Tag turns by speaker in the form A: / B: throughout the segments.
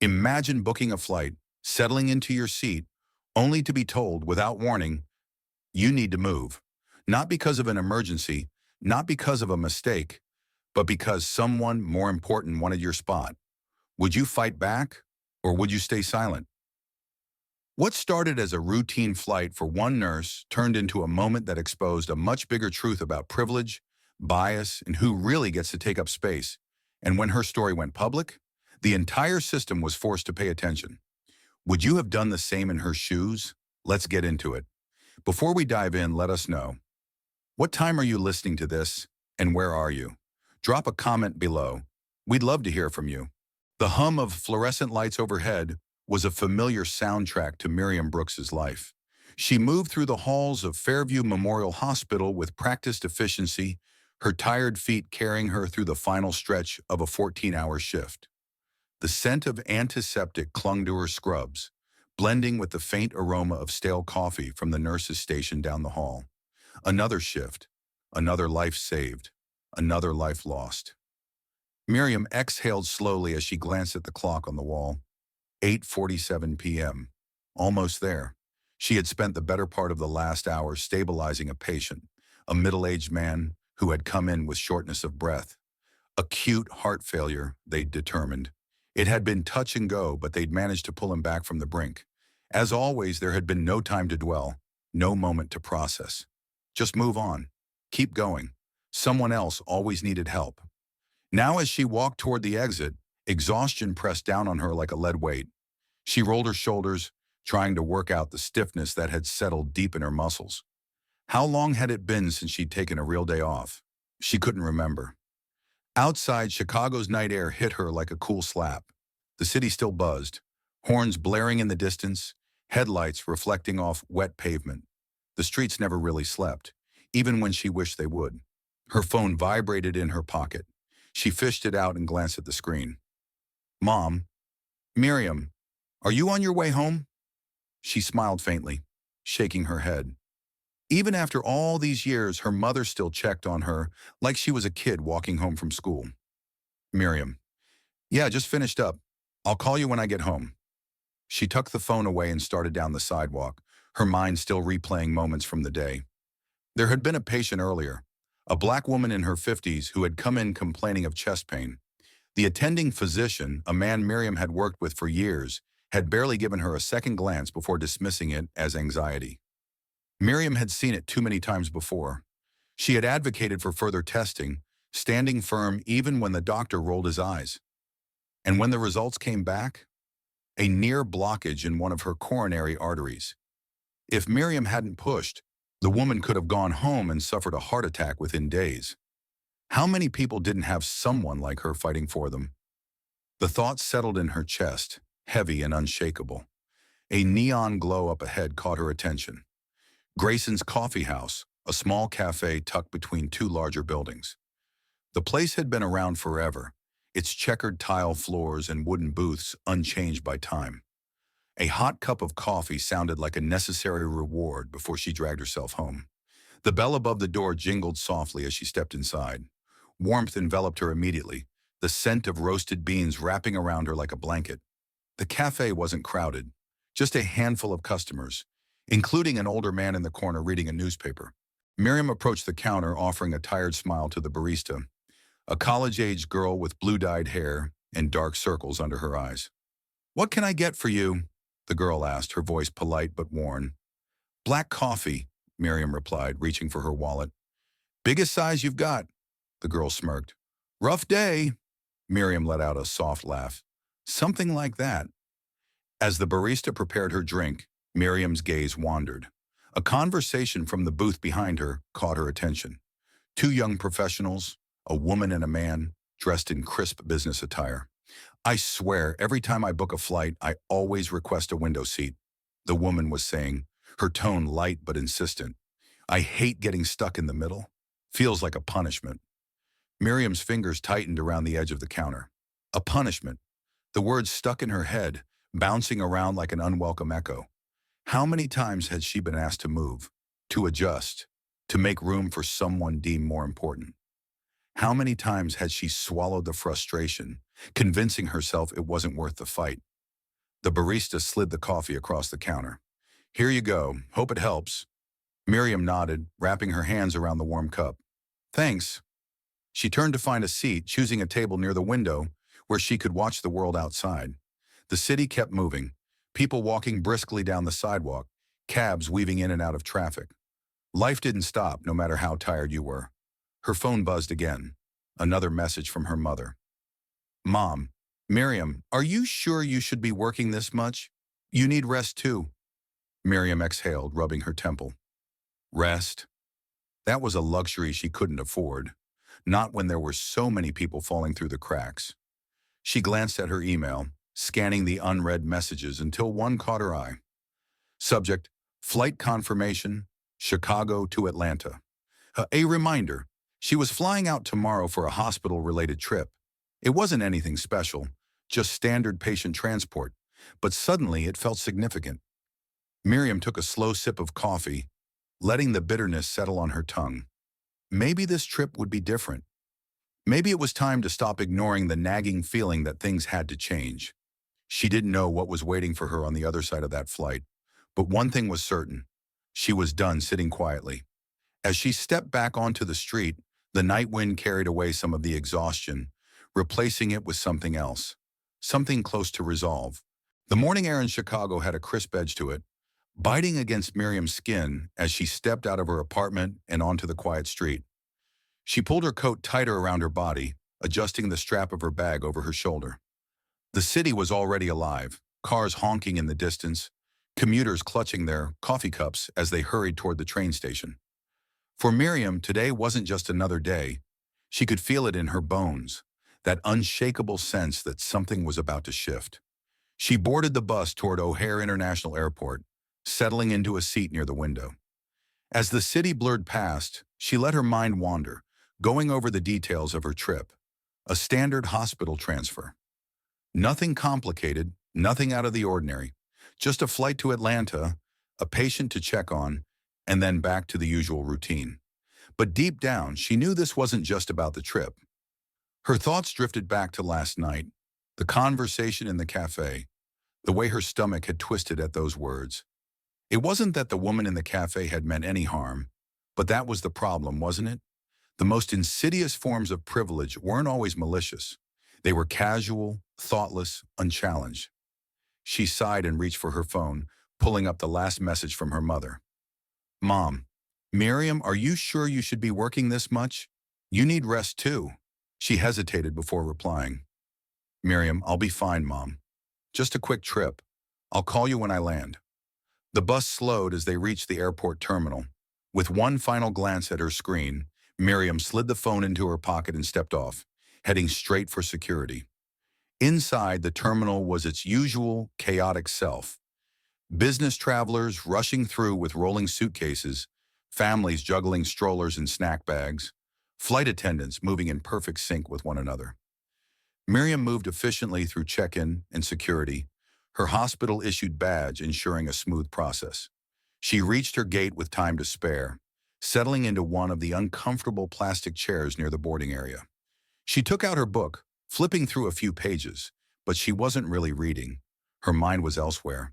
A: Imagine booking a flight, settling into your seat, only to be told without warning, you need to move. Not because of an emergency, not because of a mistake, but because someone more important wanted your spot. Would you fight back, or would you stay silent? What started as a routine flight for one nurse turned into a moment that exposed a much bigger truth about privilege, bias, and who really gets to take up space. And when her story went public, the entire system was forced to pay attention. Would you have done the same in her shoes? Let's get into it. Before we dive in, let us know. What time are you listening to this, and where are you? Drop a comment below. We'd love to hear from you. The hum of fluorescent lights overhead was a familiar soundtrack to Miriam Brooks's life. She moved through the halls of Fairview Memorial Hospital with practiced efficiency, her tired feet carrying her through the final stretch of a 14-hour shift. The scent of antiseptic clung to her scrubs, blending with the faint aroma of stale coffee from the nurse's station down the hall. Another shift, another life saved, another life lost. Miriam exhaled slowly as she glanced at the clock on the wall. 8:47 p.m. Almost there. She had spent the better part of the last hour stabilizing a patient, a middle-aged man who had come in with shortness of breath. Acute heart failure, they'd determined. It had been touch and go, but they'd managed to pull him back from the brink. As always, there had been no time to dwell, no moment to process. Just move on. Keep going. Someone else always needed help. Now as she walked toward the exit, exhaustion pressed down on her like a lead weight. She rolled her shoulders, trying to work out the stiffness that had settled deep in her muscles. How long had it been since she'd taken a real day off? She couldn't remember. Outside, Chicago's night air hit her like a cool slap. The city still buzzed, horns blaring in the distance, headlights reflecting off wet pavement. The streets never really slept, even when she wished they would. Her phone vibrated in her pocket. She fished it out and glanced at the screen. Mom, Miriam, are you on your way home? She smiled faintly, shaking her head. Even after all these years, her mother still checked on her like she was a kid walking home from school. Miriam, yeah, just finished up. I'll call you when I get home. She tucked the phone away and started down the sidewalk, her mind still replaying moments from the day. There had been a patient earlier, a black woman in her 50s who had come in complaining of chest pain. The attending physician, a man Miriam had worked with for years, had barely given her a second glance before dismissing it as anxiety. Miriam had seen it too many times before. She had advocated for further testing, standing firm even when the doctor rolled his eyes. And when the results came back, a near blockage in one of her coronary arteries. If Miriam hadn't pushed, the woman could have gone home and suffered a heart attack within days. How many people didn't have someone like her fighting for them? The thought settled in her chest, heavy and unshakable. A neon glow up ahead caught her attention. Grayson's Coffee House, a small cafe tucked between two larger buildings. The place had been around forever, its checkered tile floors and wooden booths unchanged by time. A hot cup of coffee sounded like a necessary reward before she dragged herself home. The bell above the door jingled softly as she stepped inside. Warmth enveloped her immediately, the scent of roasted beans wrapping around her like a blanket. The cafe wasn't crowded, just a handful of customers, including an older man in the corner reading a newspaper. Miriam approached the counter, offering a tired smile to the barista, a college-age girl with blue-dyed hair and dark circles under her eyes. "What can I get for you?" the girl asked, her voice polite but worn. "Black coffee," Miriam replied, reaching for her wallet. "Biggest size you've got," the girl smirked. "Rough day," Miriam let out a soft laugh. "Something like that." As the barista prepared her drink, Miriam's gaze wandered. A conversation from the booth behind her caught her attention. Two young professionals, a woman and a man, dressed in crisp business attire. "I swear, every time I book a flight, I always request a window seat," the woman was saying, her tone light but insistent. "I hate getting stuck in the middle. Feels like a punishment." Miriam's fingers tightened around the edge of the counter. A punishment. The words stuck in her head, bouncing around like an unwelcome echo. How many times had she been asked to move, to adjust, to make room for someone deemed more important? How many times had she swallowed the frustration, convincing herself it wasn't worth the fight? The barista slid the coffee across the counter. Here you go. Hope it helps. Miriam nodded, wrapping her hands around the warm cup. Thanks. She turned to find a seat, choosing a table near the window where she could watch the world outside. The city kept moving, people walking briskly down the sidewalk, cabs weaving in and out of traffic. Life didn't stop, no matter how tired you were. Her phone buzzed again. Another message from her mother. Mom, Miriam, are you sure you should be working this much? You need rest too. Miriam exhaled, rubbing her temple. Rest? That was a luxury she couldn't afford. Not when there were so many people falling through the cracks. She glanced at her email, scanning the unread messages until one caught her eye. Subject, flight confirmation, Chicago to Atlanta. A reminder, she was flying out tomorrow for a hospital-related trip. It wasn't anything special, just standard patient transport, but suddenly it felt significant. Miriam took a slow sip of coffee, letting the bitterness settle on her tongue. Maybe this trip would be different. Maybe it was time to stop ignoring the nagging feeling that things had to change. She didn't know what was waiting for her on the other side of that flight, but one thing was certain. She was done sitting quietly. As she stepped back onto the street, the night wind carried away some of the exhaustion, replacing it with something else, something close to resolve. The morning air in Chicago had a crisp edge to it, biting against Miriam's skin as she stepped out of her apartment and onto the quiet street. She pulled her coat tighter around her body, adjusting the strap of her bag over her shoulder. The city was already alive, cars honking in the distance, commuters clutching their coffee cups as they hurried toward the train station. For Miriam, today wasn't just another day. She could feel it in her bones, that unshakable sense that something was about to shift. She boarded the bus toward O'Hare International Airport, settling into a seat near the window. As the city blurred past, she let her mind wander, going over the details of her trip. A standard hospital transfer. Nothing complicated, nothing out of the ordinary. Just a flight to Atlanta, a patient to check on, and then back to the usual routine. But deep down, she knew this wasn't just about the trip. Her thoughts drifted back to last night, the conversation in the cafe, the way her stomach had twisted at those words. It wasn't that the woman in the cafe had meant any harm, but that was the problem, wasn't it? The most insidious forms of privilege weren't always malicious. They were casual, thoughtless, unchallenged. She sighed and reached for her phone, pulling up the last message from her mother. Mom, Miriam, are you sure you should be working this much? You need rest too. She hesitated before replying. Miriam, I'll be fine, Mom. Just a quick trip. I'll call you when I land. The bus slowed as they reached the airport terminal. With one final glance at her screen, Miriam slid the phone into her pocket and stepped off, heading straight for security. Inside, the terminal was its usual chaotic self. Business travelers rushing through with rolling suitcases, families juggling strollers and snack bags, flight attendants moving in perfect sync with one another. Miriam moved efficiently through check-in and security, her hospital-issued badge ensuring a smooth process. She reached her gate with time to spare, settling into one of the uncomfortable plastic chairs near the boarding area. She took out her book, flipping through a few pages, but she wasn't really reading. Her mind was elsewhere.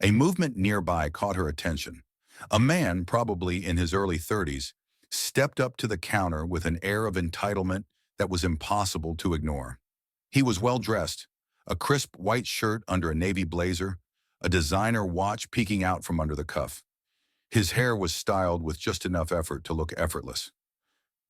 A: A movement nearby caught her attention. A man, probably in his early 30s, stepped up to the counter with an air of entitlement that was impossible to ignore. He was well-dressed, a crisp white shirt under a navy blazer, a designer watch peeking out from under the cuff. His hair was styled with just enough effort to look effortless.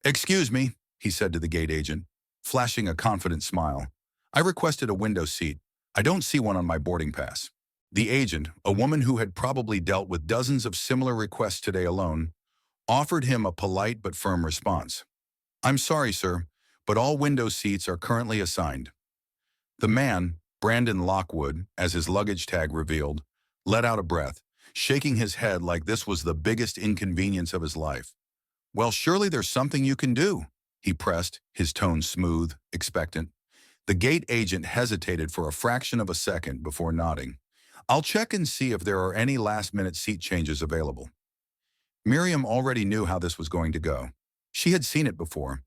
A: "Excuse me," he said to the gate agent, flashing a confident smile. "I requested a window seat. I don't see one on my boarding pass." The agent, a woman who had probably dealt with dozens of similar requests today alone, offered him a polite but firm response. "I'm sorry, sir, but all window seats are currently assigned." The man, Brandon Lockwood, as his luggage tag revealed, let out a breath, shaking his head like this was the biggest inconvenience of his life. "Well, surely there's something you can do," he pressed, his tone smooth, expectant. The gate agent hesitated for a fraction of a second before nodding. "I'll check and see if there are any last-minute seat changes available." Miriam already knew how this was going to go. She had seen it before.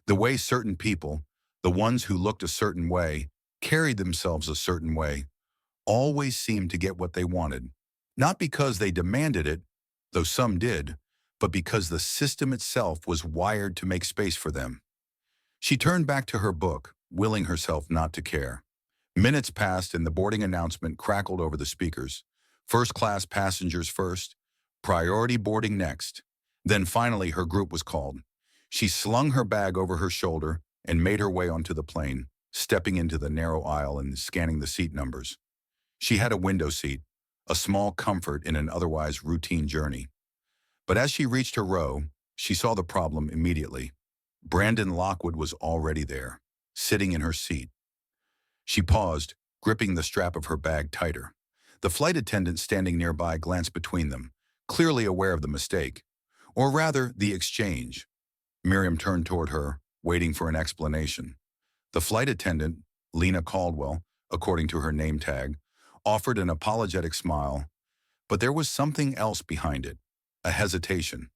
A: The way certain people, the ones who looked a certain way, carried themselves a certain way, always seemed to get what they wanted. Not because they demanded it, though some did, but because the system itself was wired to make space for them. She turned back to her book, willing herself not to care. Minutes passed and the boarding announcement crackled over the speakers. First-class passengers first, priority boarding next. Then finally her group was called. She slung her bag over her shoulder and made her way onto the plane, stepping into the narrow aisle and scanning the seat numbers. She had a window seat, a small comfort in an otherwise routine journey. But as she reached her row, she saw the problem immediately. Brandon Lockwood was already there, sitting in her seat. She paused, gripping the strap of her bag tighter. The flight attendant standing nearby glanced between them, clearly aware of the mistake, or rather, the exchange. Miriam turned toward her, waiting for an explanation. The flight attendant, Lena Caldwell, according to her name tag, offered an apologetic smile, but there was something else behind it, a hesitation.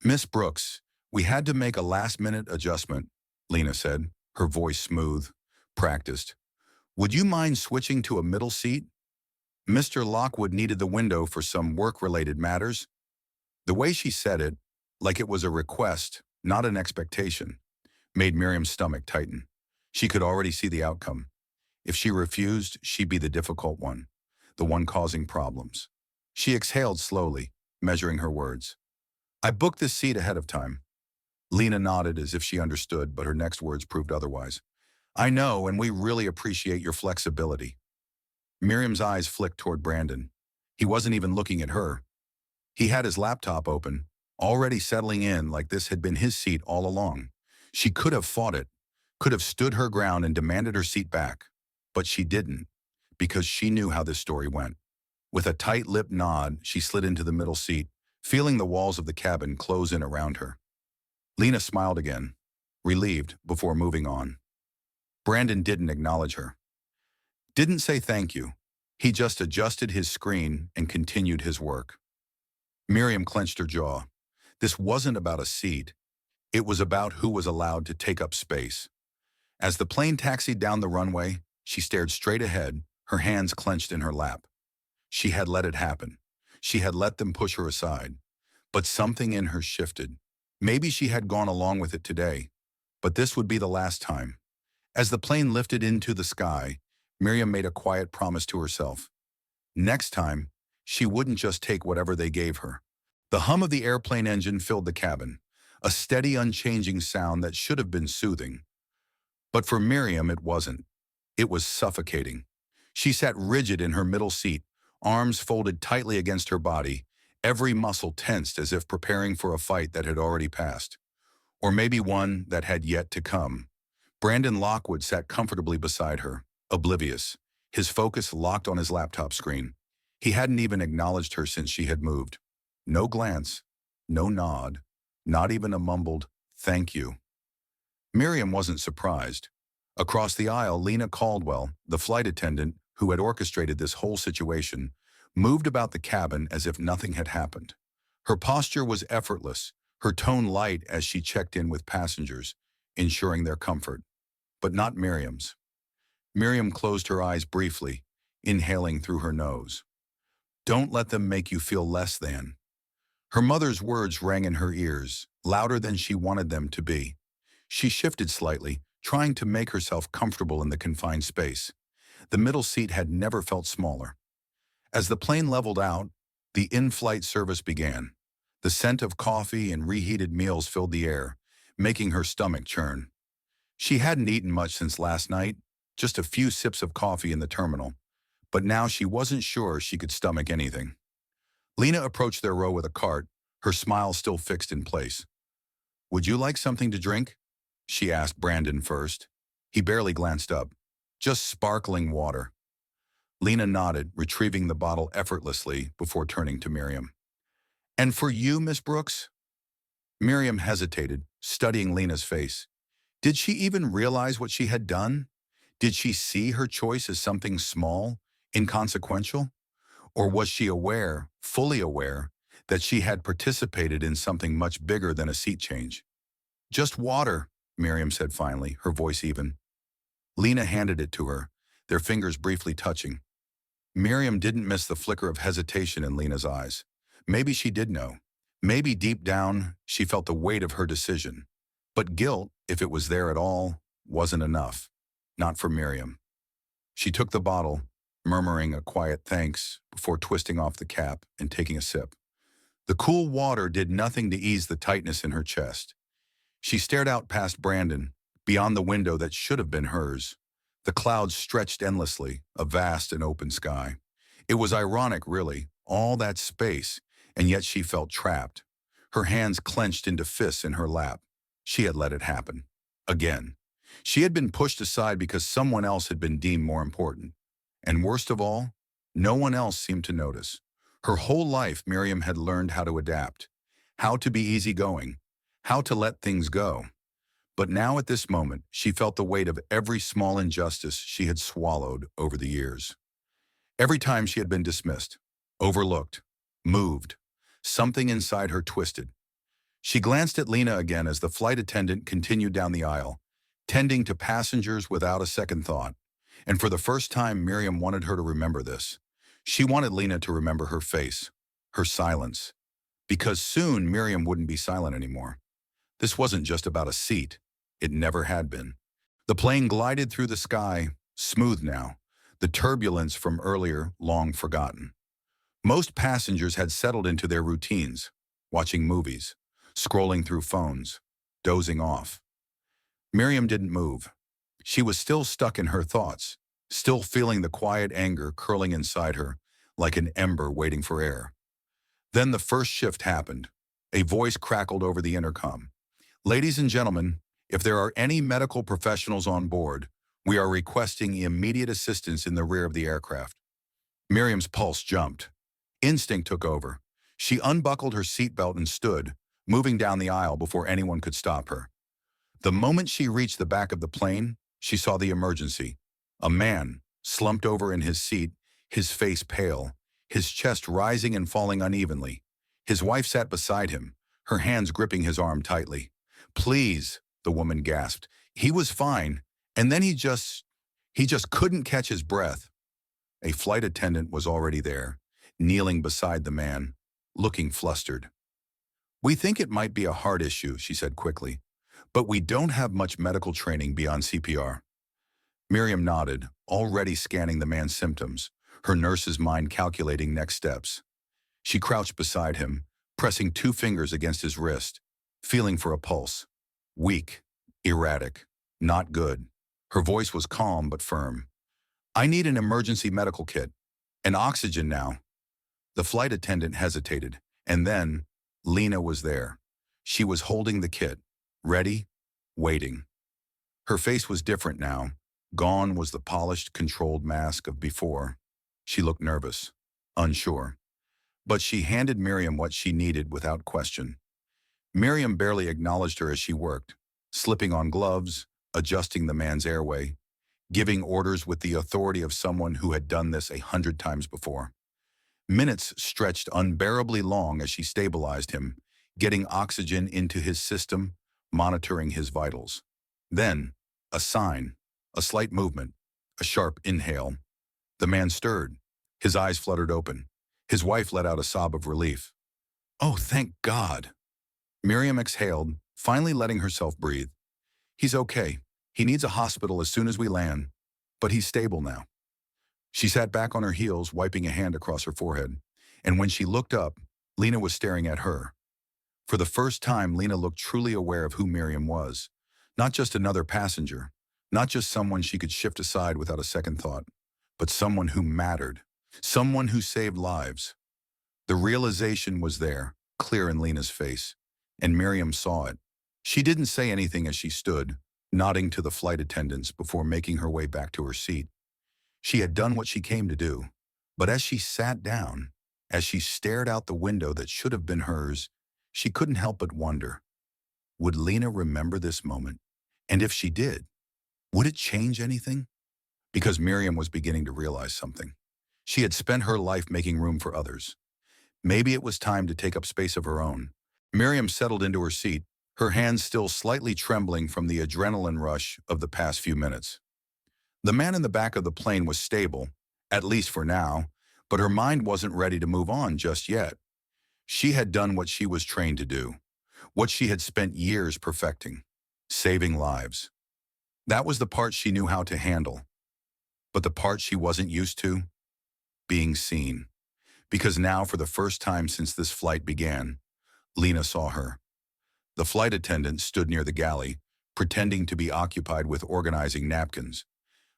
A: "Miss Brooks, we had to make a last-minute adjustment," Lena said, her voice smooth, practiced. "Would you mind switching to a middle seat? Mr. Lockwood needed the window for some work-related matters." The way she said it, like it was a request, not an expectation, made Miriam's stomach tighten. She could already see the outcome. If she refused, she'd be the difficult one, the one causing problems. She exhaled slowly, measuring her words. "I booked this seat ahead of time." Lena nodded as if she understood, but her next words proved otherwise. "I know, and we really appreciate your flexibility." Miriam's eyes flicked toward Brandon. He wasn't even looking at her. He had his laptop open, already settling in like this had been his seat all along. She could have fought it, could have stood her ground and demanded her seat back. But she didn't, because she knew how this story went. With a tight-lipped nod, she slid into the middle seat, feeling the walls of the cabin close in around her. Lena smiled again, relieved, before moving on. Brandon didn't acknowledge her. Didn't say thank you. He just adjusted his screen and continued his work. Miriam clenched her jaw. This wasn't about a seat. It was about who was allowed to take up space. As the plane taxied down the runway, she stared straight ahead, her hands clenched in her lap. She had let it happen. She had let them push her aside. But something in her shifted. Maybe she had gone along with it today, but this would be the last time. As the plane lifted into the sky, Miriam made a quiet promise to herself. Next time, she wouldn't just take whatever they gave her. The hum of the airplane engine filled the cabin, a steady, unchanging sound that should have been soothing. But for Miriam, it wasn't. It was suffocating. She sat rigid in her middle seat, arms folded tightly against her body, every muscle tensed as if preparing for a fight that had already passed. Or maybe one that had yet to come. Brandon Lockwood sat comfortably beside her, oblivious, his focus locked on his laptop screen. He hadn't even acknowledged her since she had moved. No glance, no nod, not even a mumbled, "Thank you." Miriam wasn't surprised. Across the aisle, Lena Caldwell, the flight attendant who had orchestrated this whole situation, moved about the cabin as if nothing had happened. Her posture was effortless, her tone light as she checked in with passengers, ensuring their comfort. But not Miriam's. Miriam closed her eyes briefly, inhaling through her nose. "Don't let them make you feel less than." Her mother's words rang in her ears, louder than she wanted them to be. She shifted slightly, trying to make herself comfortable in the confined space. The middle seat had never felt smaller. As the plane leveled out, the in-flight service began. The scent of coffee and reheated meals filled the air, making her stomach churn. She hadn't eaten much since last night, just a few sips of coffee in the terminal, but now she wasn't sure she could stomach anything. Lena approached their row with a cart, her smile still fixed in place. "Would you like something to drink?" she asked Brandon first. He barely glanced up. "Just sparkling water." Lena nodded, retrieving the bottle effortlessly before turning to Miriam. "And for you, Miss Brooks?" Miriam hesitated, studying Lena's face. Did she even realize what she had done? Did she see her choice as something small, inconsequential? Or was she aware, fully aware, that she had participated in something much bigger than a seat change? "Just water," Miriam said finally, her voice even. Lena handed it to her, their fingers briefly touching. Miriam didn't miss the flicker of hesitation in Lena's eyes. Maybe she did know. Maybe deep down, she felt the weight of her decision. But guilt, if it was there at all, wasn't enough. Not for Miriam. She took the bottle, murmuring a quiet thanks before twisting off the cap and taking a sip. The cool water did nothing to ease the tightness in her chest. She stared out past Brandon, beyond the window that should have been hers. The clouds stretched endlessly, a vast and open sky. It was ironic, really, all that space, and yet she felt trapped. Her hands clenched into fists in her lap. She had let it happen. Again. She had been pushed aside because someone else had been deemed more important. And worst of all, no one else seemed to notice. Her whole life, Miriam had learned how to adapt, how to be easygoing, how to let things go. But now at this moment, she felt the weight of every small injustice she had swallowed over the years. Every time she had been dismissed, overlooked, moved, something inside her twisted. She glanced at Lena again as the flight attendant continued down the aisle, tending to passengers without a second thought. And for the first time, Miriam wanted her to remember this. She wanted Lena to remember her face, her silence. Because soon, Miriam wouldn't be silent anymore. This wasn't just about a seat. It never had been. The plane glided through the sky, smooth now, the turbulence from earlier long forgotten. Most passengers had settled into their routines, watching movies, scrolling through phones, dozing off. Miriam didn't move. She was still stuck in her thoughts, still feeling the quiet anger curling inside her, like an ember waiting for air. Then the first shift happened. A voice crackled over the intercom. "Ladies and gentlemen, if there are any medical professionals on board, we are requesting immediate assistance in the rear of the aircraft." Miriam's pulse jumped. Instinct took over. She unbuckled her seatbelt and stood, moving down the aisle before anyone could stop her. The moment she reached the back of the plane, she saw the emergency. A man, slumped over in his seat, his face pale, his chest rising and falling unevenly. His wife sat beside him, her hands gripping his arm tightly. "Please," the woman gasped. "He was fine, and then he just couldn't catch his breath." A flight attendant was already there, kneeling beside the man, looking flustered. "We think it might be a heart issue," she said quickly, "but we don't have much medical training beyond CPR." Miriam nodded, already scanning the man's symptoms, her nurse's mind calculating next steps. She crouched beside him, pressing 2 fingers against his wrist, feeling for a pulse. Weak, erratic, not good. Her voice was calm but firm. "I need an emergency medical kit. And oxygen now." The flight attendant hesitated, and then Lena was there. She was holding the kit, ready, waiting. Her face was different now. Gone was the polished, controlled mask of before. She looked nervous, unsure. But she handed Miriam what she needed without question. Miriam barely acknowledged her as she worked, slipping on gloves, adjusting the man's airway, giving orders with the authority of someone who had done this 100 times before. Minutes stretched unbearably long as she stabilized him, getting oxygen into his system, monitoring his vitals. Then, a sign, a slight movement, a sharp inhale. The man stirred. His eyes fluttered open. His wife let out a sob of relief. "Oh, thank God." Miriam exhaled, finally letting herself breathe. "He's okay. He needs a hospital as soon as we land, but he's stable now." She sat back on her heels, wiping a hand across her forehead, and when she looked up, Lena was staring at her. For the first time, Lena looked truly aware of who Miriam was. Not just another passenger, not just someone she could shift aside without a second thought, but someone who mattered, someone who saved lives. The realization was there, clear in Lena's face, and Miriam saw it. She didn't say anything as she stood, nodding to the flight attendants before making her way back to her seat. She had done what she came to do, but as she sat down, as she stared out the window that should have been hers, she couldn't help but wonder, would Lena remember this moment? And if she did, would it change anything? Because Miriam was beginning to realize something. She had spent her life making room for others. Maybe it was time to take up space of her own. Miriam settled into her seat, her hands still slightly trembling from the adrenaline rush of the past few minutes. The man in the back of the plane was stable, at least for now, but her mind wasn't ready to move on just yet. She had done what she was trained to do, what she had spent years perfecting, saving lives. That was the part she knew how to handle. But the part she wasn't used to? Being seen. Because now, for the first time since this flight began, Lena saw her. The flight attendant stood near the galley, pretending to be occupied with organizing napkins.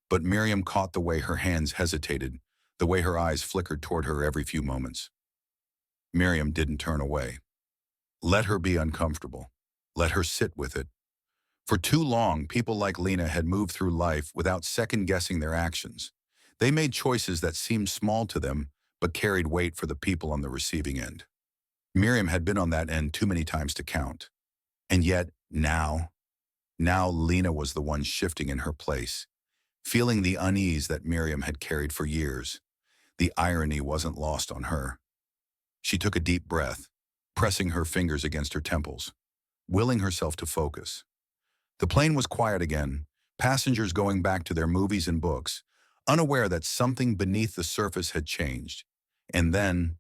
A: But Miriam caught the way her hands hesitated, the way her eyes flickered toward her every few moments. Miriam didn't turn away. Let her be uncomfortable. Let her sit with it. For too long, people like Lena had moved through life without second-guessing their actions. They made choices that seemed small to them, but carried weight for the people on the receiving end. Miriam had been on that end too many times to count. And yet, now Lena was the one shifting in her place, feeling the unease that Miriam had carried for years. The irony wasn't lost on her. She took a deep breath, pressing her fingers against her temples, willing herself to focus. The plane was quiet again, passengers going back to their movies and books, unaware that something beneath the surface had changed. And then,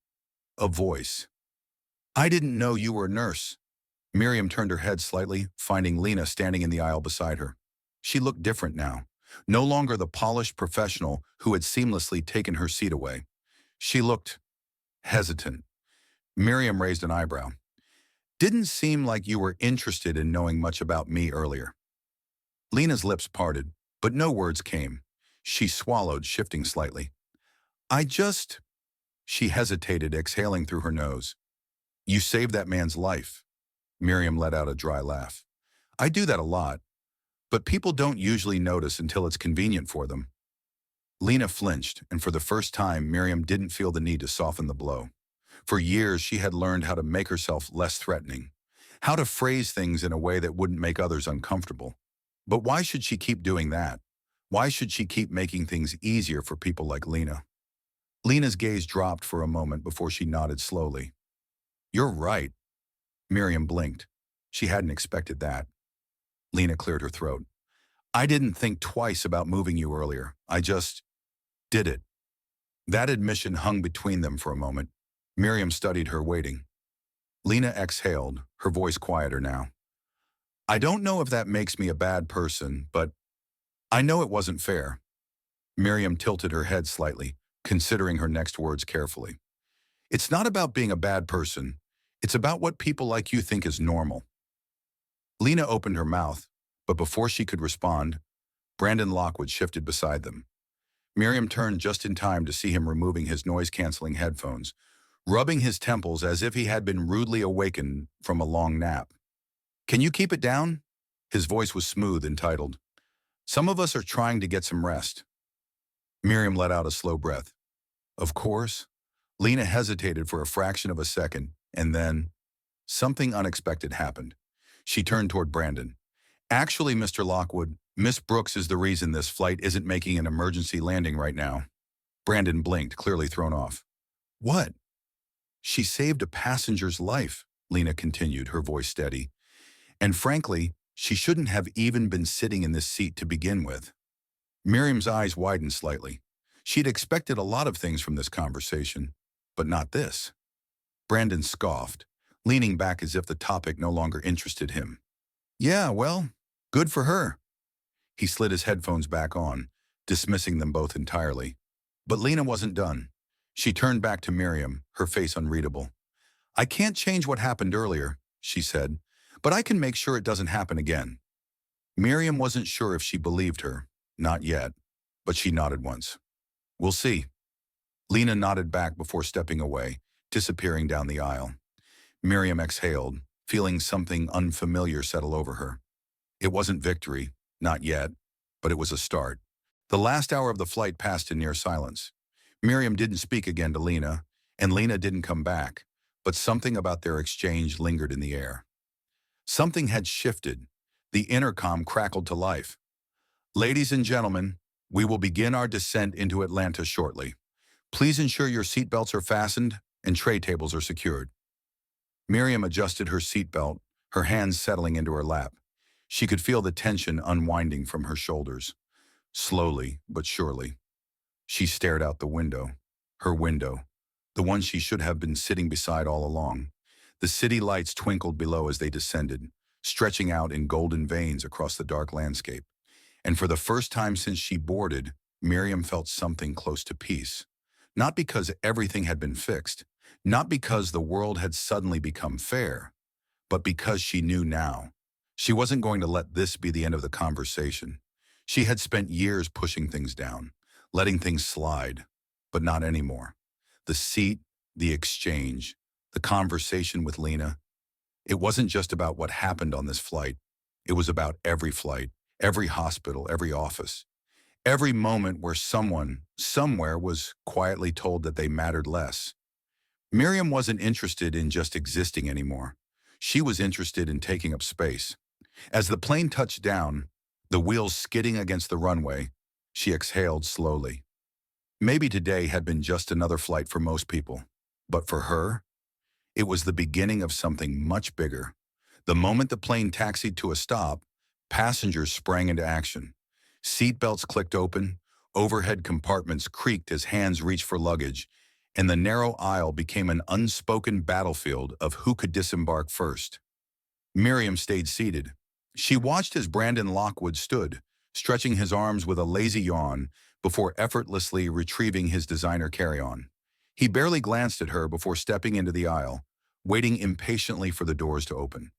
A: a voice. "I didn't know you were a nurse." Miriam turned her head slightly, finding Lena standing in the aisle beside her. She looked different now, no longer the polished professional who had seamlessly taken her seat away. She looked hesitant. Miriam raised an eyebrow. "Didn't seem like you were interested in knowing much about me earlier." Lena's lips parted, but no words came. She swallowed, shifting slightly. "I just—" She hesitated, exhaling through her nose. "You saved that man's life." Miriam let out a dry laugh. "I do that a lot, but people don't usually notice until it's convenient for them." Lena flinched, and for the first time, Miriam didn't feel the need to soften the blow. For years, she had learned how to make herself less threatening, how to phrase things in a way that wouldn't make others uncomfortable. But why should she keep doing that? Why should she keep making things easier for people like Lena? Lena's gaze dropped for a moment before she nodded slowly. "You're right." Miriam blinked. She hadn't expected that. Lena cleared her throat. "I didn't think twice about moving you earlier. I just did it." That admission hung between them for a moment. Miriam studied her, waiting. Lena exhaled, her voice quieter now. "I don't know if that makes me a bad person, but I know it wasn't fair." Miriam tilted her head slightly, considering her next words carefully. "It's not about being a bad person. It's about what people like you think is normal." Lena opened her mouth, but before she could respond, Brandon Lockwood shifted beside them. Miriam turned just in time to see him removing his noise-canceling headphones, rubbing his temples as if he had been rudely awakened from a long nap. "Can you keep it down?" His voice was smooth, entitled. "Some of us are trying to get some rest." Miriam let out a slow breath. "Of course." Lena hesitated for a fraction of a second, and then something unexpected happened. She turned toward Brandon. "Actually, Mr. Lockwood, Miss Brooks is the reason this flight isn't making an emergency landing right now." Brandon blinked, clearly thrown off. "What?" "She saved a passenger's life," Lena continued, her voice steady. "And frankly, she shouldn't have even been sitting in this seat to begin with." Miriam's eyes widened slightly. She'd expected a lot of things from this conversation, but not this. Brandon scoffed, leaning back as if the topic no longer interested him. "Yeah, well, good for her." He slid his headphones back on, dismissing them both entirely. But Lena wasn't done. She turned back to Miriam, her face unreadable. "I can't change what happened earlier," she said, "but I can make sure it doesn't happen again." Miriam wasn't sure if she believed her. Not yet, but she nodded once. "We'll see." Lena nodded back before stepping away, disappearing down the aisle. Miriam exhaled, feeling something unfamiliar settle over her. It wasn't victory, not yet, but it was a start. The last hour of the flight passed in near silence. Miriam didn't speak again to Lena, and Lena didn't come back, but something about their exchange lingered in the air. Something had shifted. The intercom crackled to life. "Ladies and gentlemen, we will begin our descent into Atlanta shortly. Please ensure your seatbelts are fastened and tray tables are secured." Miriam adjusted her seatbelt, her hands settling into her lap. She could feel the tension unwinding from her shoulders. Slowly but surely, she stared out the window. Her window, the one she should have been sitting beside all along. The city lights twinkled below as they descended, stretching out in golden veins across the dark landscape. And for the first time since she boarded, Miriam felt something close to peace. Not because everything had been fixed, not because the world had suddenly become fair, but because she knew now. She wasn't going to let this be the end of the conversation. She had spent years pushing things down, letting things slide, but not anymore. The seat, the exchange, the conversation with Lena. It wasn't just about what happened on this flight. It was about every flight, every hospital, every office. Every moment where someone, somewhere, was quietly told that they mattered less. Miriam wasn't interested in just existing anymore. She was interested in taking up space. As the plane touched down, the wheels skidding against the runway, she exhaled slowly. Maybe today had been just another flight for most people, but for her, it was the beginning of something much bigger. The moment the plane taxied to a stop, passengers sprang into action. Seatbelts clicked open, overhead compartments creaked as hands reached for luggage, and the narrow aisle became an unspoken battlefield of who could disembark first. Miriam stayed seated. She watched as Brandon Lockwood stood, stretching his arms with a lazy yawn before effortlessly retrieving his designer carry-on. He barely glanced at her before stepping into the aisle, waiting impatiently for the doors to open.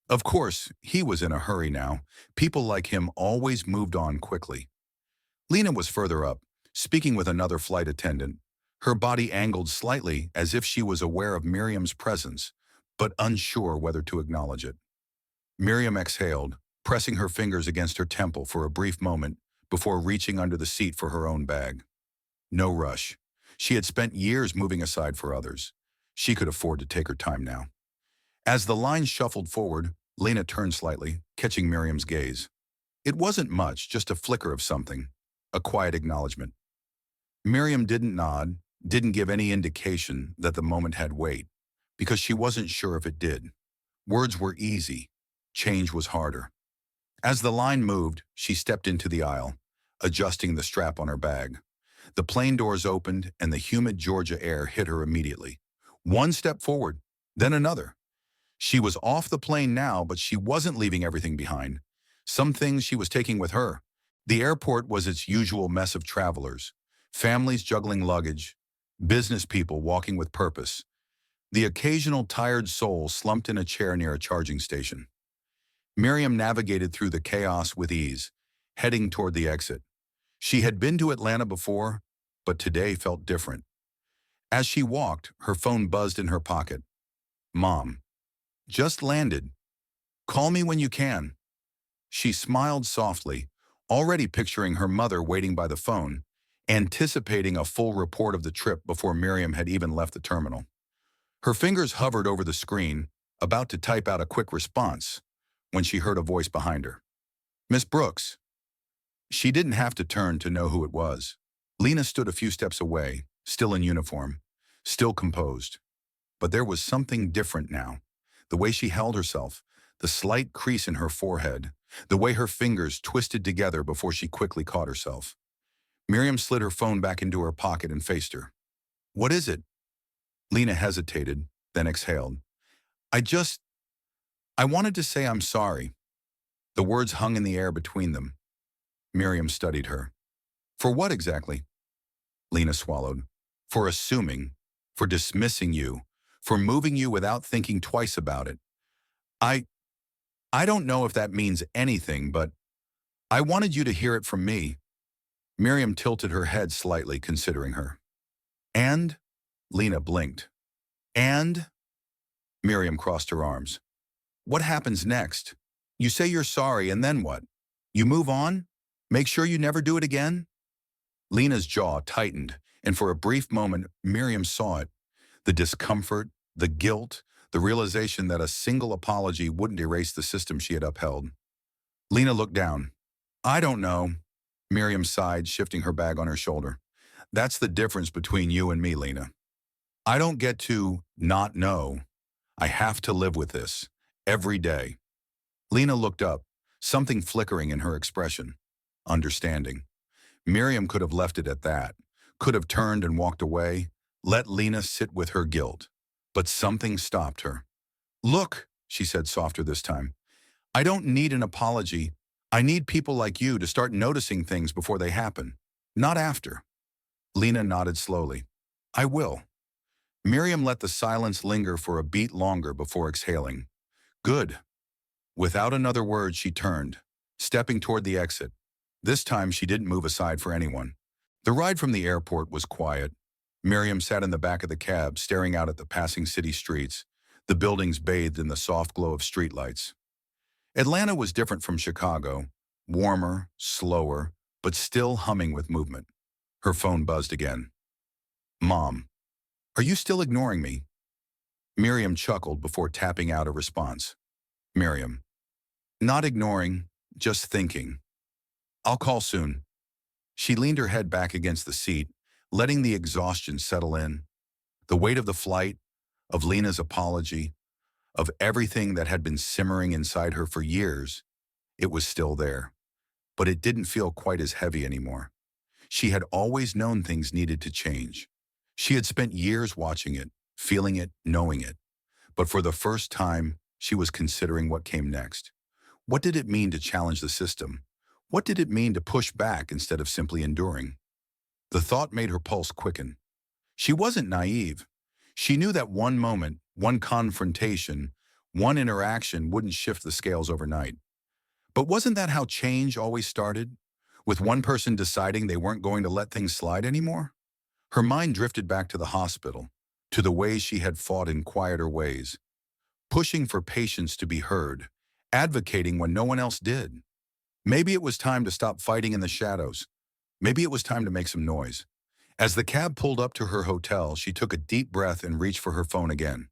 A: Of course, he was in a hurry now. People like him always moved on quickly. Lena was further up, speaking with another flight attendant, her body angled slightly as if she was aware of Miriam's presence, but unsure whether to acknowledge it. Miriam exhaled, pressing her fingers against her temple for a brief moment before reaching under the seat for her own bag. No rush. She had spent years moving aside for others. She could afford to take her time now. As the line shuffled forward, Lena turned slightly, catching Miriam's gaze. It wasn't much, just a flicker of something, a quiet acknowledgement. Miriam didn't nod, didn't give any indication that the moment had weight, because she wasn't sure if it did. Words were easy. Change was harder. As the line moved, she stepped into the aisle, adjusting the strap on her bag. The plane doors opened, and the humid Georgia air hit her immediately. One step forward, then another. She was off the plane now, but she wasn't leaving everything behind. Some things she was taking with her. The airport was its usual mess of travelers, families juggling luggage, business people walking with purpose, the occasional tired soul slumped in a chair near a charging station. Miriam navigated through the chaos with ease, heading toward the exit. She had been to Atlanta before, but today felt different. As she walked, her phone buzzed in her pocket. Mom. Just landed. Call me when you can. She smiled softly, already picturing her mother waiting by the phone, anticipating a full report of the trip before Miriam had even left the terminal. Her fingers hovered over the screen, about to type out a quick response, when she heard a voice behind her. Miss Brooks. She didn't have to turn to know who it was. Lena stood a few steps away, still in uniform, still composed. But there was something different now. The way she held herself, the slight crease in her forehead, the way her fingers twisted together before she quickly caught herself. Miriam slid her phone back into her pocket and faced her. What is it? Lena hesitated, then exhaled. I wanted to say I'm sorry. The words hung in the air between them. Miriam studied her. For what exactly? Lena swallowed. For assuming, for dismissing you, for moving you without thinking twice about it. I don't know if that means anything, but I wanted you to hear it from me. Miriam tilted her head slightly, considering her. And? Lena blinked. And? Miriam crossed her arms. What happens next? You say you're sorry, and then what? You move on? Make sure you never do it again? Lena's jaw tightened, and for a brief moment, Miriam saw it. The discomfort, the guilt, the realization that a single apology wouldn't erase the system she had upheld. Lena looked down. I don't know. Miriam sighed, shifting her bag on her shoulder. That's the difference between you and me, Lena. I don't get to not know. I have to live with this. Every day. Lena looked up, something flickering in her expression. Understanding. Miriam could have left it at that, could have turned and walked away, let Lena sit with her guilt. But something stopped her. Look, she said softer this time, I don't need an apology. I need people like you to start noticing things before they happen, not after. Lena nodded slowly. I will. Miriam let the silence linger for a beat longer before exhaling. Good. Without another word, she turned, stepping toward the exit. This time, she didn't move aside for anyone. The ride from the airport was quiet. Miriam sat in the back of the cab, staring out at the passing city streets, the buildings bathed in the soft glow of streetlights. Atlanta was different from Chicago, warmer, slower, but still humming with movement. Her phone buzzed again. Mom, are you still ignoring me? Miriam chuckled before tapping out a response. Miriam, not ignoring, just thinking. I'll call soon. She leaned her head back against the seat, letting the exhaustion settle in. The weight of the flight, of Lena's apology, of everything that had been simmering inside her for years, it was still there. But it didn't feel quite as heavy anymore. She had always known things needed to change. She had spent years watching it, feeling it, knowing it. But for the first time, she was considering what came next. What did it mean to challenge the system? What did it mean to push back instead of simply enduring? The thought made her pulse quicken. She wasn't naive. She knew that one moment, one confrontation, one interaction wouldn't shift the scales overnight. But wasn't that how change always started? With one person deciding they weren't going to let things slide anymore? Her mind drifted back to the hospital, to the ways she had fought in quieter ways, pushing for patients to be heard, advocating when no one else did. Maybe it was time to stop fighting in the shadows. Maybe it was time to make some noise. As the cab pulled up to her hotel, she took a deep breath and reached for her phone again.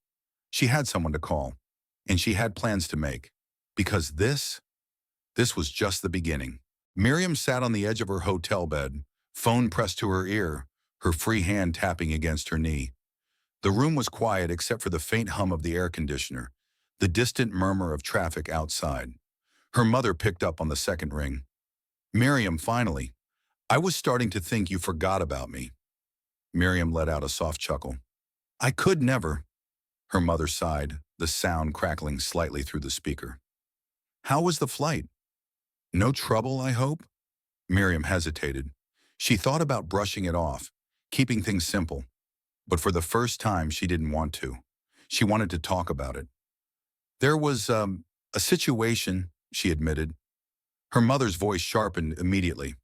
A: She had someone to call, and she had plans to make. Because this was just the beginning. Miriam sat on the edge of her hotel bed, phone pressed to her ear, her free hand tapping against her knee. The room was quiet except for the faint hum of the air conditioner, the distant murmur of traffic outside. Her mother picked up on the second ring. Miriam, finally. I was starting to think you forgot about me. Miriam let out a soft chuckle. I could never. Her mother sighed, the sound crackling slightly through the speaker. How was the flight? No trouble, I hope? Miriam hesitated. She thought about brushing it off, keeping things simple. But for the first time, she didn't want to. She wanted to talk about it. There was, a situation, she admitted. Her mother's voice sharpened immediately.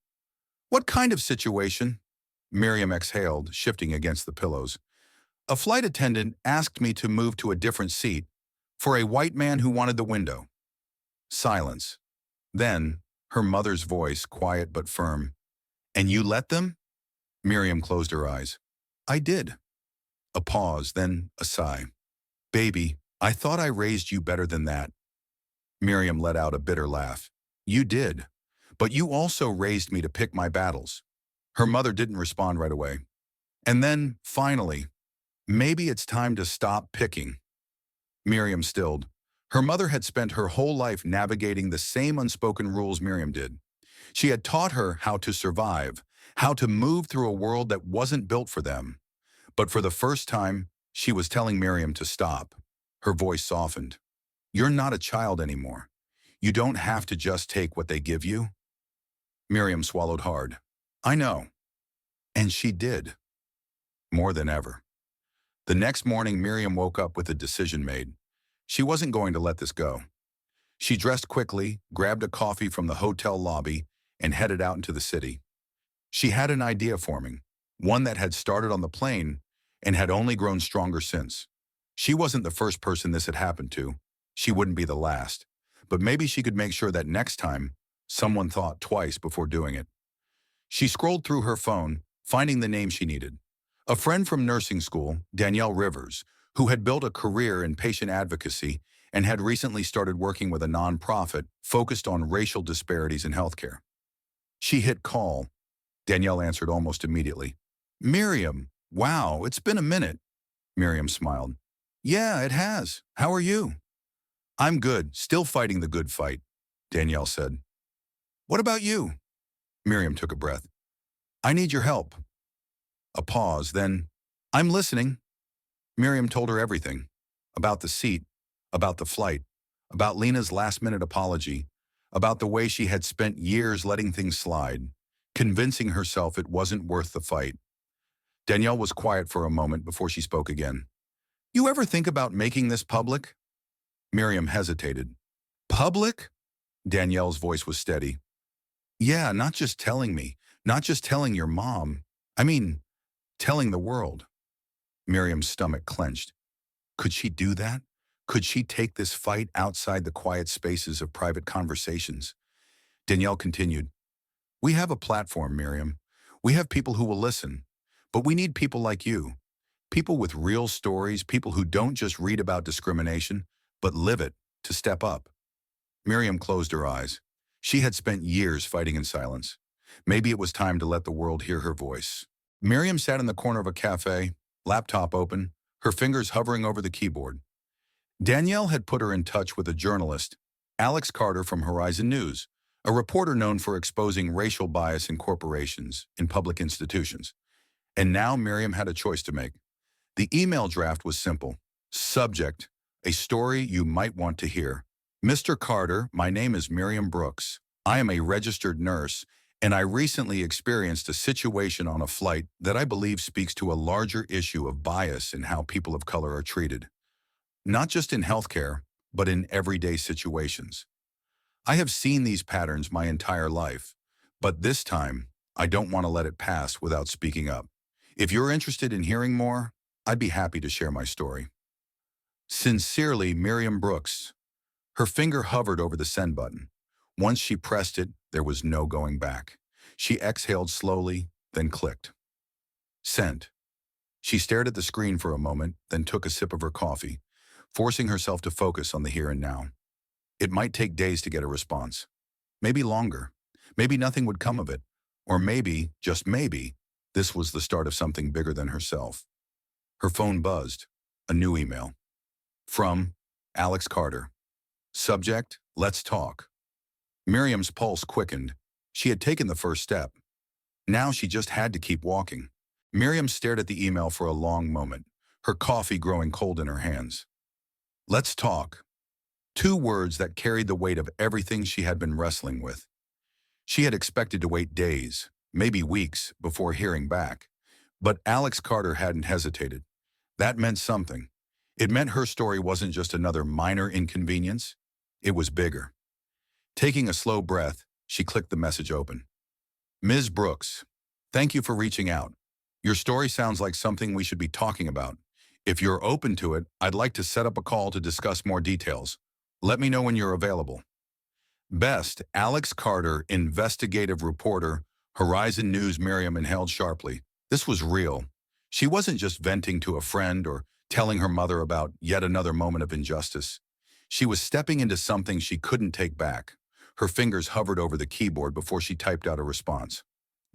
A: What kind of situation? Miriam exhaled, shifting against the pillows. A flight attendant asked me to move to a different seat for a white man who wanted the window. Silence. Then, her mother's voice, quiet but firm. And you let them? Miriam closed her eyes. I did. A pause, then a sigh. Baby, I thought I raised you better than that. Miriam let out a bitter laugh. You did. But you also raised me to pick my battles. Her mother didn't respond right away. And then, finally, maybe it's time to stop picking. Miriam stilled. Her mother had spent her whole life navigating the same unspoken rules Miriam did. She had taught her how to survive, how to move through a world that wasn't built for them. But for the first time, she was telling Miriam to stop. Her voice softened. You're not a child anymore. You don't have to just take what they give you. Miriam swallowed hard. I know. And she did. More than ever. The next morning, Miriam woke up with a decision made. She wasn't going to let this go. She dressed quickly, grabbed a coffee from the hotel lobby, and headed out into the city. She had an idea forming, one that had started on the plane and had only grown stronger since. She wasn't the first person this had happened to. She wouldn't be the last. But maybe she could make sure that next time, someone thought twice before doing it. She scrolled through her phone, finding the name she needed. A friend from nursing school, Danielle Rivers, who had built a career in patient advocacy and had recently started working with a nonprofit focused on racial disparities in healthcare. She hit call. Danielle answered almost immediately. Miriam, wow, it's been a minute. Miriam smiled. Yeah, it has. How are you? I'm good, still fighting the good fight, Danielle said. What about you? Miriam took a breath. I need your help. A pause, then, I'm listening. Miriam told her everything. About the seat, about the flight, about Lena's last-minute apology, about the way she had spent years letting things slide, convincing herself it wasn't worth the fight. Danielle was quiet for a moment before she spoke again. You ever think about making this public? Miriam hesitated. Public? Danielle's voice was steady. Yeah, not just telling me, not just telling your mom. I mean, telling the world. Miriam's stomach clenched. Could she do that? Could she take this fight outside the quiet spaces of private conversations? Danielle continued. We have a platform, Miriam. We have people who will listen. But we need people like you. People with real stories, people who don't just read about discrimination, but live it, to step up. Miriam closed her eyes. She had spent years fighting in silence. Maybe it was time to let the world hear her voice. Miriam sat in the corner of a cafe, laptop open, her fingers hovering over the keyboard. Danielle had put her in touch with a journalist, Alex Carter from Horizon News, a reporter known for exposing racial bias in corporations, in public institutions. And now Miriam had a choice to make. The email draft was simple. Subject, a story you might want to hear. Mr. Carter, my name is Miriam Brooks. I am a registered nurse, and I recently experienced a situation on a flight that I believe speaks to a larger issue of bias in how people of color are treated. Not just in healthcare, but in everyday situations. I have seen these patterns my entire life, but this time, I don't want to let it pass without speaking up. If you're interested in hearing more, I'd be happy to share my story. Sincerely, Miriam Brooks. Her finger hovered over the send button. Once she pressed it, there was no going back. She exhaled slowly, then clicked. Sent. She stared at the screen for a moment, then took a sip of her coffee, forcing herself to focus on the here and now. It might take days to get a response. Maybe longer. Maybe nothing would come of it. Or maybe, just maybe, this was the start of something bigger than herself. Her phone buzzed. A new email. From Alex Carter. Subject, let's talk. Miriam's pulse quickened. She had taken the first step. Now she just had to keep walking. Miriam stared at the email for a long moment, her coffee growing cold in her hands. Let's talk. Two words that carried the weight of everything she had been wrestling with. She had expected to wait days, maybe weeks, before hearing back. But Alex Carter hadn't hesitated. That meant something. It meant her story wasn't just another minor inconvenience. It was bigger. Taking a slow breath, she clicked the message open. Ms. Brooks, thank you for reaching out. Your story sounds like something we should be talking about. If you're open to it, I'd like to set up a call to discuss more details. Let me know when you're available. Best, Alex Carter, investigative reporter, Horizon News. Miriam inhaled sharply. This was real. She wasn't just venting to a friend or telling her mother about yet another moment of injustice. She was stepping into something she couldn't take back. Her fingers hovered over the keyboard before she typed out a response.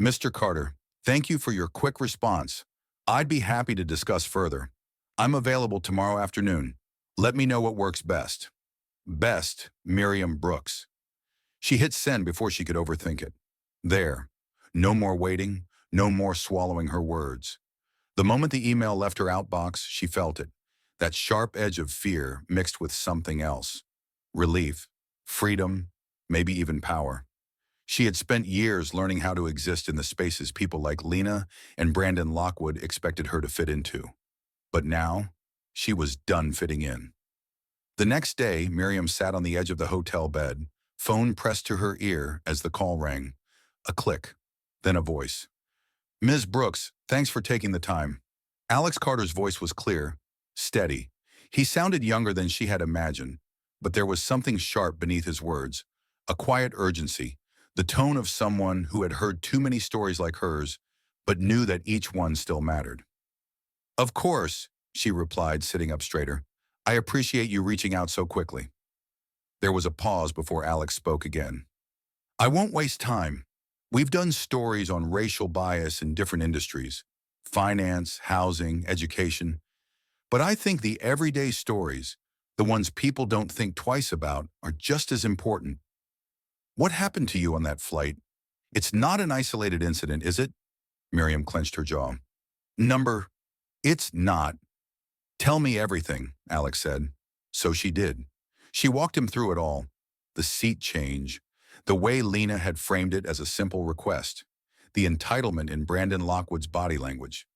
A: Mr. Carter, thank you for your quick response. I'd be happy to discuss further. I'm available tomorrow afternoon. Let me know what works best. Best, Miriam Brooks. She hit send before she could overthink it. There. No more waiting, no more swallowing her words. The moment the email left her outbox, she felt it. That sharp edge of fear mixed with something else. Relief, freedom, maybe even power. She had spent years learning how to exist in the spaces people like Lena and Brandon Lockwood expected her to fit into. But now, she was done fitting in. The next day, Miriam sat on the edge of the hotel bed, phone pressed to her ear as the call rang. A click, then a voice. Ms. Brooks, thanks for taking the time. Alex Carter's voice was clear, steady. He sounded younger than she had imagined, but there was something sharp beneath his words, a quiet urgency, the tone of someone who had heard too many stories like hers, but knew that each one still mattered. Of course, she replied, sitting up straighter. I appreciate you reaching out so quickly. There was a pause before Alex spoke again. I won't waste time. We've done stories on racial bias in different industries, finance, housing, education. But I think the everyday stories, The ones people don't think twice about are just as important. What happened to you on that flight? It's not an isolated incident, is it? Miriam clenched her jaw. Number, it's not. Tell me everything, Alex said. So she did. She walked him through it all. The seat change, the way Lena had framed it as a simple request, the entitlement in Brandon Lockwood's body language,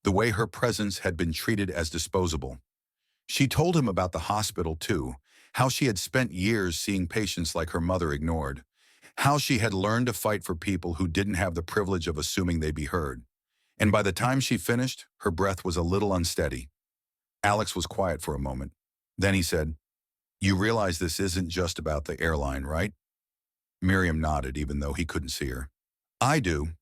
A: the way her presence had been treated as disposable. She told him about the hospital, too, how she had spent years seeing patients like her mother ignored, how she had learned to fight for people who didn't have the privilege of assuming they'd be heard. And by the time she finished, her breath was a little unsteady. Alex was quiet for a moment. Then he said, "You realize this isn't just about the airline, right?" Miriam nodded, even though he couldn't see her. "I do.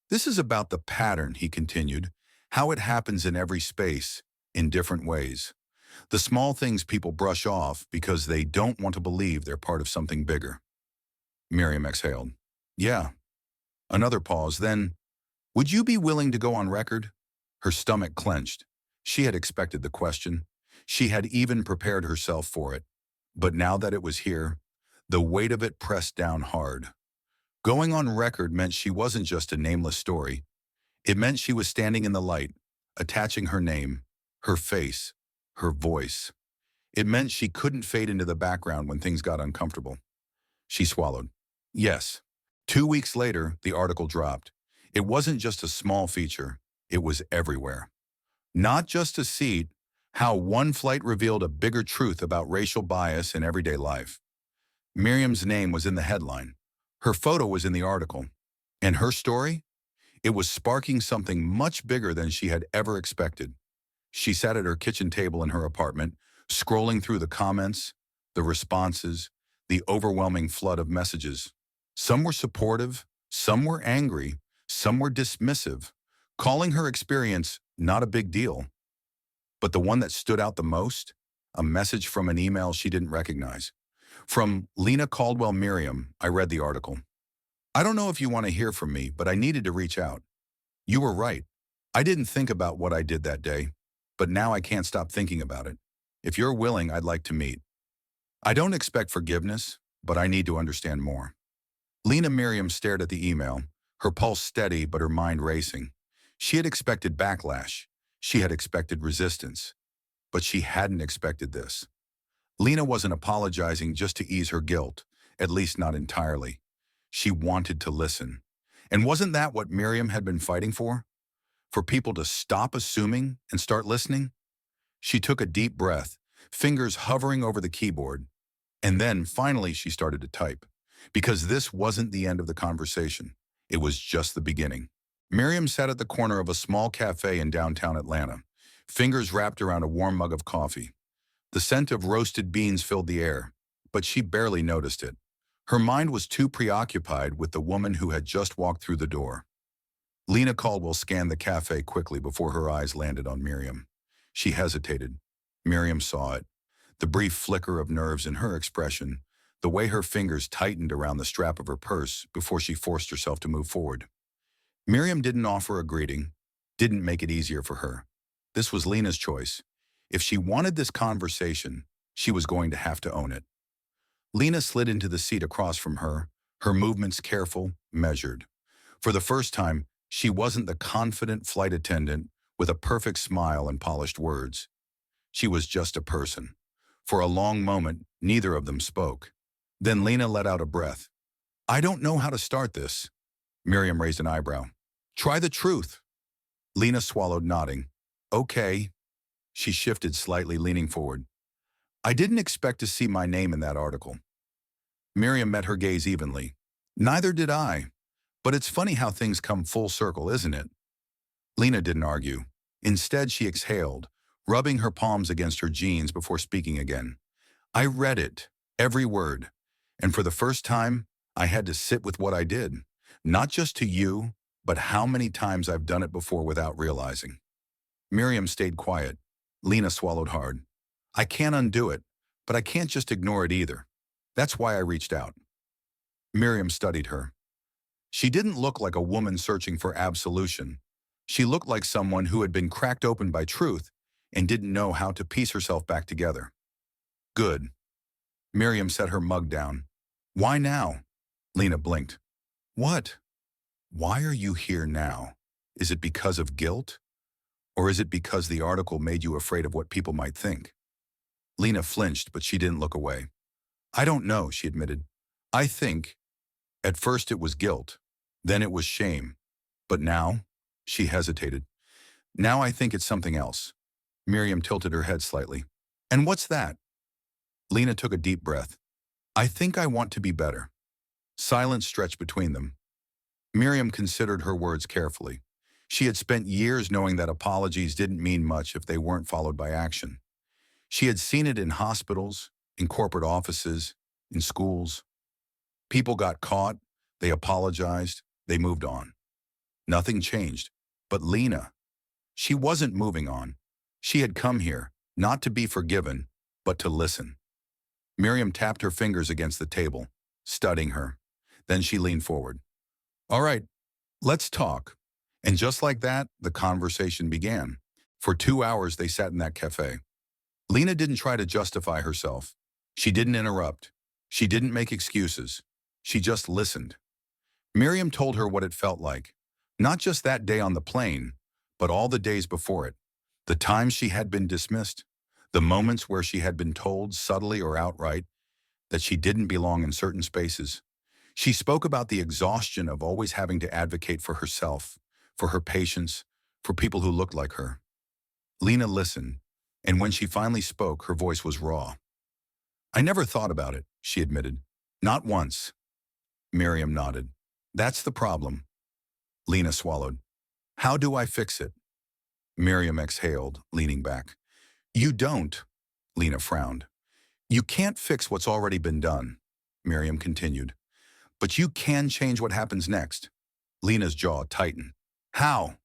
A: This is about the pattern," he continued, "how it happens in every space, in different ways. The small things people brush off because they don't want to believe they're part of something bigger." Miriam exhaled. "Yeah." Another pause, then, "Would you be willing to go on record?" Her stomach clenched. She had expected the question. She had even prepared herself for it. But now that it was here, the weight of it pressed down hard. Going on record meant she wasn't just a nameless story. It meant she was standing in the light, attaching her name, her face, her voice. It meant she couldn't fade into the background when things got uncomfortable. She swallowed. Yes. 2 weeks later, the article dropped. It wasn't just a small feature. It was everywhere. Not just a seat, how one flight revealed a bigger truth about racial bias in everyday life. Miriam's name was in the headline. Her photo was in the article. And her story? It was sparking something much bigger than she had ever expected. She sat at her kitchen table in her apartment, scrolling through the comments, the responses, the overwhelming flood of messages. Some were supportive, some were angry, some were dismissive, calling her experience not a big deal. But the one that stood out the most? A message from an email she didn't recognize. From Lena Caldwell Miriam, I read the article. "I don't know if you want to hear from me, but I needed to reach out. You were right. I didn't think about what I did that day, but now I can't stop thinking about it. If you're willing, I'd like to meet. I don't expect forgiveness, but I need to understand more." Lena Miriam stared at the email, her pulse steady but her mind racing. She had expected backlash. She had expected resistance. But she hadn't expected this. Lena wasn't apologizing just to ease her guilt, at least not entirely. She wanted to listen. And wasn't that what Miriam had been fighting for? For people to stop assuming and start listening? She took a deep breath, fingers hovering over the keyboard. And then, finally, she started to type. Because this wasn't the end of the conversation. It was just the beginning. Miriam sat at the corner of a small cafe in downtown Atlanta, fingers wrapped around a warm mug of coffee. The scent of roasted beans filled the air, but she barely noticed it. Her mind was too preoccupied with the woman who had just walked through the door. Lena Caldwell scanned the cafe quickly before her eyes landed on Miriam. She hesitated. Miriam saw it. The brief flicker of nerves in her expression, the way her fingers tightened around the strap of her purse before she forced herself to move forward. Miriam didn't offer a greeting, didn't make it easier for her. This was Lena's choice. If she wanted this conversation, she was going to have to own it. Lena slid into the seat across from her, her movements careful, measured. For the first time, she wasn't the confident flight attendant with a perfect smile and polished words. She was just a person. For a long moment, neither of them spoke. Then Lena let out a breath. "I don't know how to start this." Miriam raised an eyebrow. "Try the truth." Lena swallowed, nodding. "Okay." She shifted slightly, leaning forward. "I didn't expect to see my name in that article." Miriam met her gaze evenly. "Neither did I. But it's funny how things come full circle, isn't it?" Lena didn't argue. Instead, she exhaled, rubbing her palms against her jeans before speaking again. "I read it, every word. And for the first time, I had to sit with what I did. Not just to you, but how many times I've done it before without realizing." Miriam stayed quiet. Lena swallowed hard. "I can't undo it, but I can't just ignore it either. That's why I reached out." Miriam studied her. She didn't look like a woman searching for absolution. She looked like someone who had been cracked open by truth and didn't know how to piece herself back together. Good. Miriam set her mug down. Why now? Lena blinked. What? Why are you here now? Is it because of guilt? Or is it because the article made you afraid of what people might think? Lena flinched, but she didn't look away. I don't know, she admitted. I think, at first it was guilt, then it was shame. But now, she hesitated. Now I think it's something else. Miriam tilted her head slightly. And what's that? Lena took a deep breath. I think I want to be better. Silence stretched between them. Miriam considered her words carefully. She had spent years knowing that apologies didn't mean much if they weren't followed by action. She had seen it in hospitals, in corporate offices, in schools. People got caught, they apologized, they moved on. Nothing changed. But Lena, she wasn't moving on. She had come here, not to be forgiven, but to listen. Miriam tapped her fingers against the table, studying her. Then she leaned forward. All right, let's talk. And just like that, the conversation began. For 2 hours, they sat in that cafe. Lena didn't try to justify herself. She didn't interrupt. She didn't make excuses. She just listened. Miriam told her what it felt like, not just that day on the plane, but all the days before it. The times she had been dismissed, the moments where she had been told, subtly or outright, that she didn't belong in certain spaces. She spoke about the exhaustion of always having to advocate for herself, for her patients, for people who looked like her. Lena listened, and when she finally spoke, her voice was raw. I never thought about it, she admitted. Not once. Miriam nodded. That's the problem. Lena swallowed. How do I fix it? Miriam exhaled, leaning back. You don't, Lena frowned. You can't fix what's already been done, Miriam continued. But you can change what happens next. Lena's jaw tightened. How?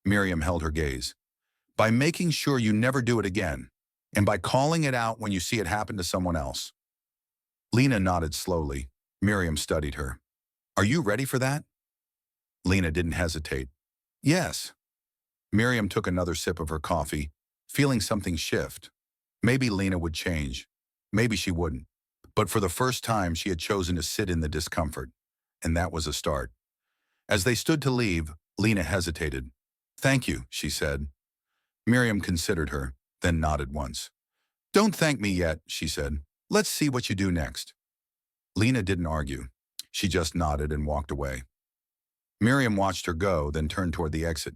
A: Miriam held her gaze. By making sure you never do it again, and by calling it out when you see it happen to someone else. Lena nodded slowly. Miriam studied her. Are you ready for that? Lena didn't hesitate. Yes. Miriam took another sip of her coffee, feeling something shift. Maybe Lena would change. Maybe she wouldn't. But for the first time, she had chosen to sit in the discomfort, and that was a start. As they stood to leave, Lena hesitated. Thank you, she said. Miriam considered her, then nodded once. Don't thank me yet, she said. Let's see what you do next. Lena didn't argue. She just nodded and walked away. Miriam watched her go, then turned toward the exit.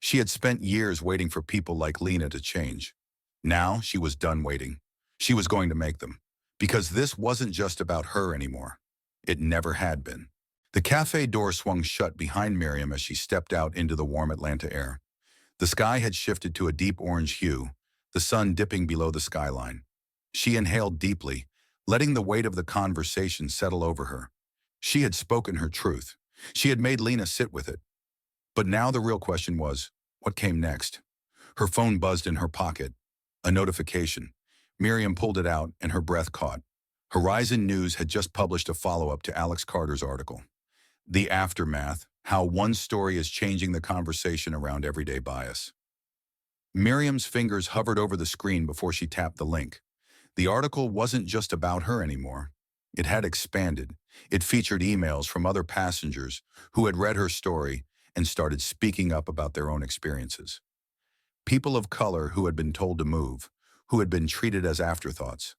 A: She had spent years waiting for people like Lena to change. Now she was done waiting. She was going to make them. Because this wasn't just about her anymore. It never had been. The cafe door swung shut behind Miriam as she stepped out into the warm Atlanta air. The sky had shifted to a deep orange hue, the sun dipping below the skyline. She inhaled deeply, letting the weight of the conversation settle over her. She had spoken her truth. She had made Lena sit with it. But now the real question was, what came next? Her phone buzzed in her pocket. A notification. Miriam pulled it out and her breath caught. Horizon News had just published a follow-up to Alex Carter's article. The Aftermath, How One Story is Changing the Conversation Around Everyday Bias. Miriam's fingers hovered over the screen before she tapped the link. The article wasn't just about her anymore. It had expanded. It featured emails from other passengers who had read her story and started speaking up about their own experiences. People of color who had been told to move, who had been treated as afterthoughts.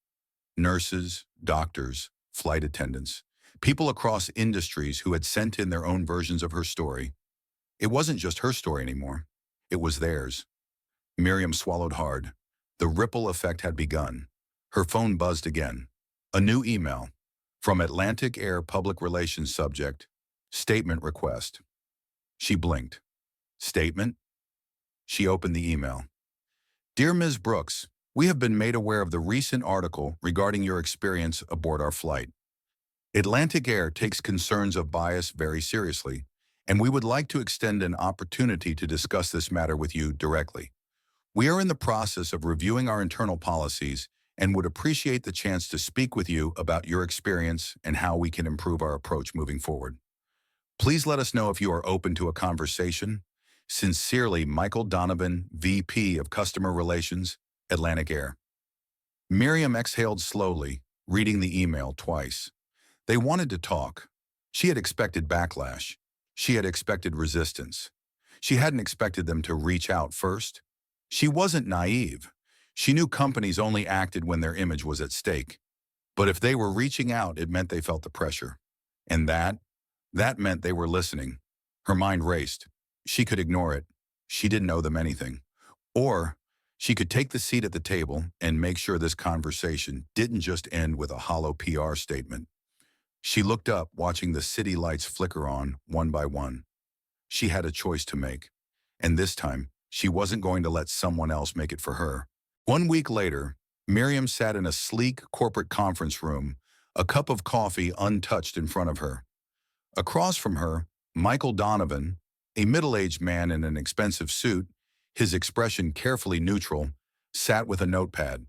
A: Nurses, doctors, flight attendants, people across industries who had sent in their own versions of her story. It wasn't just her story anymore. It was theirs. Miriam swallowed hard. The ripple effect had begun. Her phone buzzed again. A new email. From Atlantic Air Public Relations subject. Statement request. She blinked. Statement? She opened the email. Dear Ms. Brooks, we have been made aware of the recent article regarding your experience aboard our flight. Atlantic Air takes concerns of bias very seriously, and we would like to extend an opportunity to discuss this matter with you directly. We are in the process of reviewing our internal policies and would appreciate the chance to speak with you about your experience and how we can improve our approach moving forward. Please let us know if you are open to a conversation. Sincerely, Michael Donovan, VP of Customer Relations, Atlantic Air. Miriam exhaled slowly, reading the email twice. They wanted to talk. She had expected backlash. She had expected resistance. She hadn't expected them to reach out first. She wasn't naive. She knew companies only acted when their image was at stake. But if they were reaching out, it meant they felt the pressure. And that meant they were listening. Her mind raced. She could ignore it. She didn't owe them anything. Or she could take the seat at the table and make sure this conversation didn't just end with a hollow PR statement. She looked up, watching the city lights flicker on one by one. She had a choice to make. And this time, she wasn't going to let someone else make it for her. 1 week later, Miriam sat in a sleek corporate conference room, a cup of coffee untouched in front of her. Across from her, Michael Donovan, a middle-aged man in an expensive suit, his expression carefully neutral, sat with a notepad.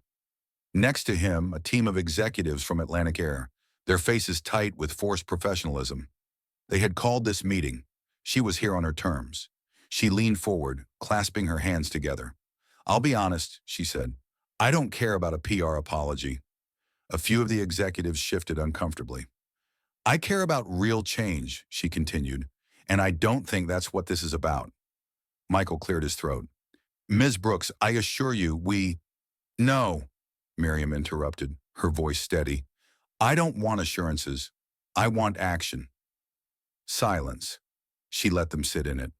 A: Next to him, a team of executives from Atlantic Air, their faces tight with forced professionalism. They had called this meeting. She was here on her terms. She leaned forward, clasping her hands together. "I'll be honest," she said. "I don't care about a PR apology." A few of the executives shifted uncomfortably. "I care about real change," she continued, "and I don't think that's what this is about." Michael cleared his throat. "Ms. Brooks, I assure you, No," Miriam interrupted, her voice steady. "I don't want assurances. I want action." Silence. She let them sit in it.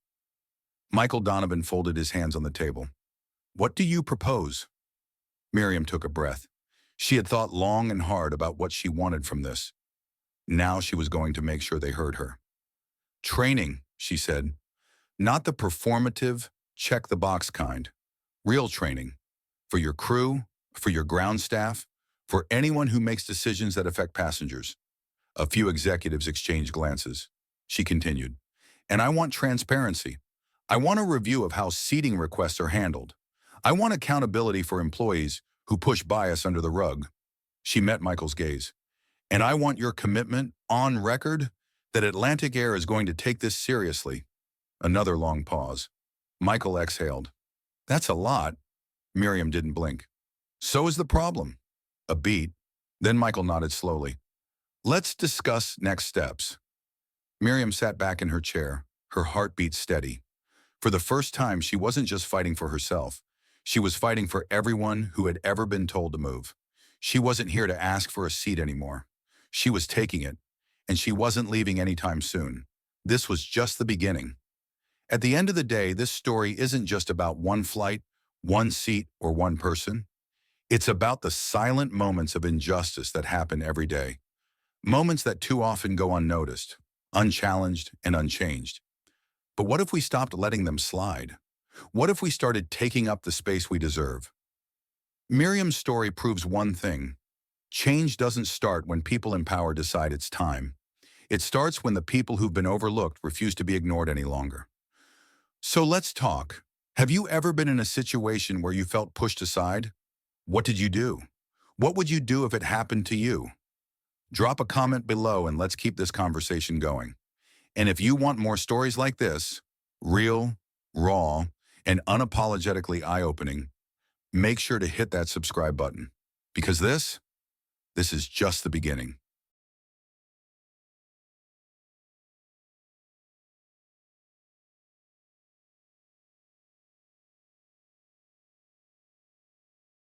A: Michael Donovan folded his hands on the table. "What do you propose?" Miriam took a breath. She had thought long and hard about what she wanted from this. Now she was going to make sure they heard her. "Training," she said. "Not the performative, check-the-box kind. Real training. For your crew, for your ground staff, for anyone who makes decisions that affect passengers." A few executives exchanged glances. She continued. "And I want transparency. I want a review of how seating requests are handled. I want accountability for employees who push bias under the rug." She met Michael's gaze. "And I want your commitment, on record, that Atlantic Air is going to take this seriously." Another long pause. Michael exhaled. "That's a lot." Miriam didn't blink. "So is the problem." A beat. Then Michael nodded slowly. "Let's discuss next steps." Miriam sat back in her chair, her heartbeat steady. For the first time, she wasn't just fighting for herself. She was fighting for everyone who had ever been told to move. She wasn't here to ask for a seat anymore. She was taking it, and she wasn't leaving anytime soon. This was just the beginning. At the end of the day, this story isn't just about one flight, one seat, or one person. It's about the silent moments of injustice that happen every day. Moments that too often go unnoticed, unchallenged, and unchanged. But what if we stopped letting them slide? What if we started taking up the space we deserve? Miriam's story proves one thing. Change doesn't start when people in power decide it's time. It starts when the people who've been overlooked refuse to be ignored any longer. So let's talk. Have you ever been in a situation where you felt pushed aside? What did you do? What would you do if it happened to you? Drop a comment below and let's keep this conversation going. And if you want more stories like this, real, raw, and unapologetically eye-opening, make sure to hit that subscribe button. Because this is just the beginning.